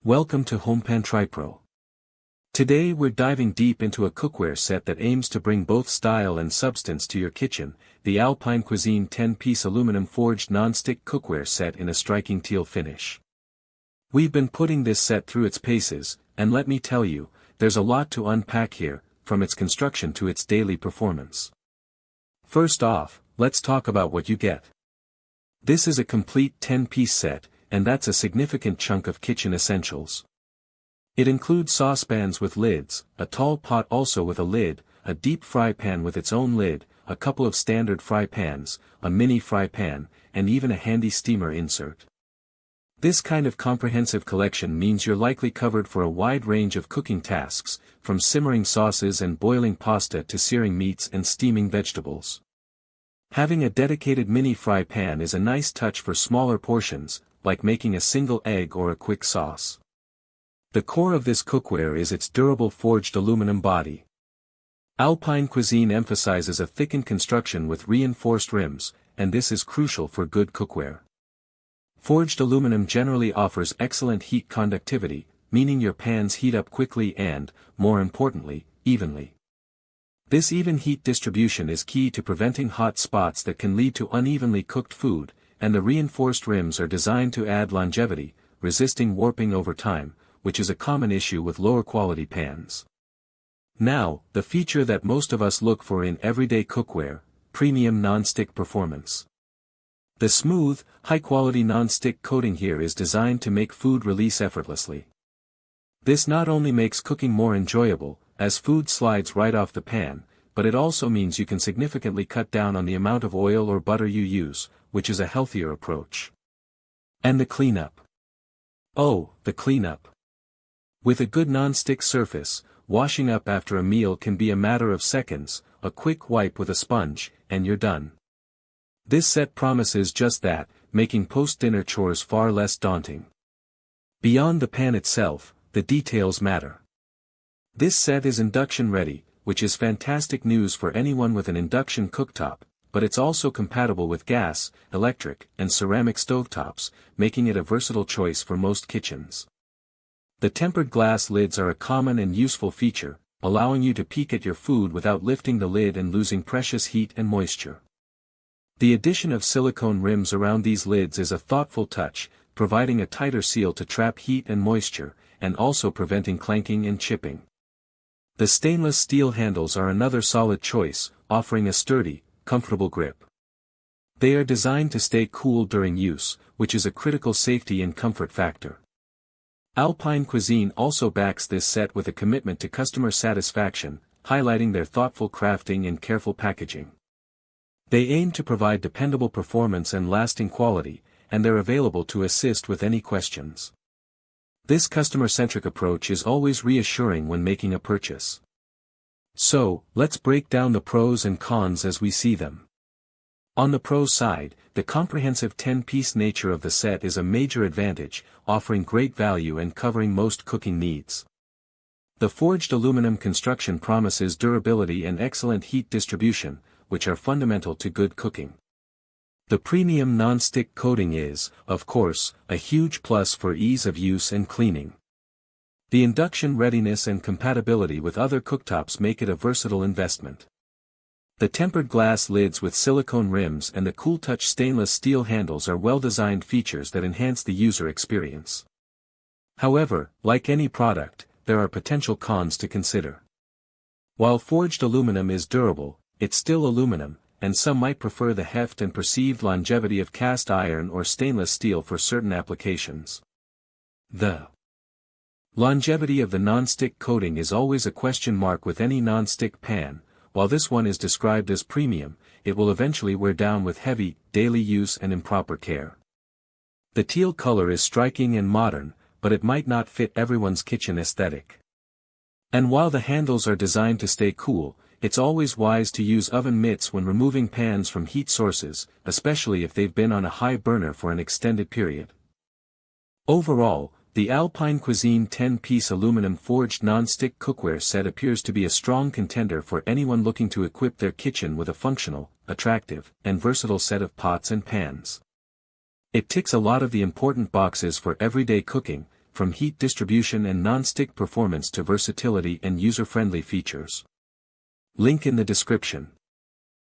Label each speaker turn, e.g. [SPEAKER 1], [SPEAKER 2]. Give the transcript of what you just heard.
[SPEAKER 1] Welcome to HomePan TriPro. Today we're diving deep into a cookware set that aims to bring both style and substance to your kitchen, the Alpine Cuisine 10-piece aluminum forged non-stick cookware set in a striking teal finish. We've been putting this set through its paces, and let me tell you, there's a lot to unpack here, from its construction to its daily performance. First off, let's talk about what you get. This is a complete 10-piece set, and that's a significant chunk of kitchen essentials. It includes saucepans with lids, a tall pot also with a lid, a deep fry pan with its own lid, a couple of standard fry pans, a mini fry pan, and even a handy steamer insert. This kind of comprehensive collection means you're likely covered for a wide range of cooking tasks, from simmering sauces and boiling pasta to searing meats and steaming vegetables. Having a dedicated mini fry pan is a nice touch for smaller portions, like making a single egg or a quick sauce. The core of this cookware is its durable forged aluminum body. Alpine Cuisine emphasizes a thickened construction with reinforced rims, and this is crucial for good cookware. Forged aluminum generally offers excellent heat conductivity, meaning your pans heat up quickly and, more importantly, evenly. This even heat distribution is key to preventing hot spots that can lead to unevenly cooked food, and the reinforced rims are designed to add longevity, resisting warping over time, which is a common issue with lower quality pans. Now, the feature that most of us look for in everyday cookware: premium non-stick performance. The smooth, high-quality non-stick coating here is designed to make food release effortlessly. This not only makes cooking more enjoyable, as food slides right off the pan, but it also means you can significantly cut down on the amount of oil or butter you use, which is a healthier approach. And the cleanup. Oh, the cleanup. With a good non-stick surface, washing up after a meal can be a matter of seconds, a quick wipe with a sponge, and you're done. This set promises just that, making post-dinner chores far less daunting. Beyond the pan itself, the details matter. This set is induction ready, which is fantastic news for anyone with an induction cooktop, but it's also compatible with gas, electric, and ceramic stovetops, making it a versatile choice for most kitchens. The tempered glass lids are a common and useful feature, allowing you to peek at your food without lifting the lid and losing precious heat and moisture. The addition of silicone rims around these lids is a thoughtful touch, providing a tighter seal to trap heat and moisture, and also preventing clanking and chipping. The stainless steel handles are another solid choice, offering a sturdy, comfortable grip. They are designed to stay cool during use, which is a critical safety and comfort factor. Alpine Cuisine also backs this set with a commitment to customer satisfaction, highlighting their thoughtful crafting and careful packaging. They aim to provide dependable performance and lasting quality, and they're available to assist with any questions. This customer-centric approach is always reassuring when making a purchase. So, let's break down the pros and cons as we see them. On the pro side, the comprehensive 10-piece nature of the set is a major advantage, offering great value and covering most cooking needs. The forged aluminum construction promises durability and excellent heat distribution, which are fundamental to good cooking. The premium non-stick coating is, of course, a huge plus for ease of use and cleaning. The induction readiness and compatibility with other cooktops make it a versatile investment. The tempered glass lids with silicone rims and the cool-touch stainless steel handles are well-designed features that enhance the user experience. However, like any product, there are potential cons to consider. While forged aluminum is durable, it's still aluminum, and some might prefer the heft and perceived longevity of cast iron or stainless steel for certain applications. The longevity of the non-stick coating is always a question mark with any non-stick pan. While this one is described as premium, it will eventually wear down with heavy, daily use and improper care. The teal color is striking and modern, but it might not fit everyone's kitchen aesthetic. And while the handles are designed to stay cool, it's always wise to use oven mitts when removing pans from heat sources, especially if they've been on a high burner for an extended period. Overall, the Alpine Cuisine 10-piece aluminum forged non-stick cookware set appears to be a strong contender for anyone looking to equip their kitchen with a functional, attractive, and versatile set of pots and pans. It ticks a lot of the important boxes for everyday cooking, from heat distribution and non-stick performance to versatility and user-friendly features. Link in the description.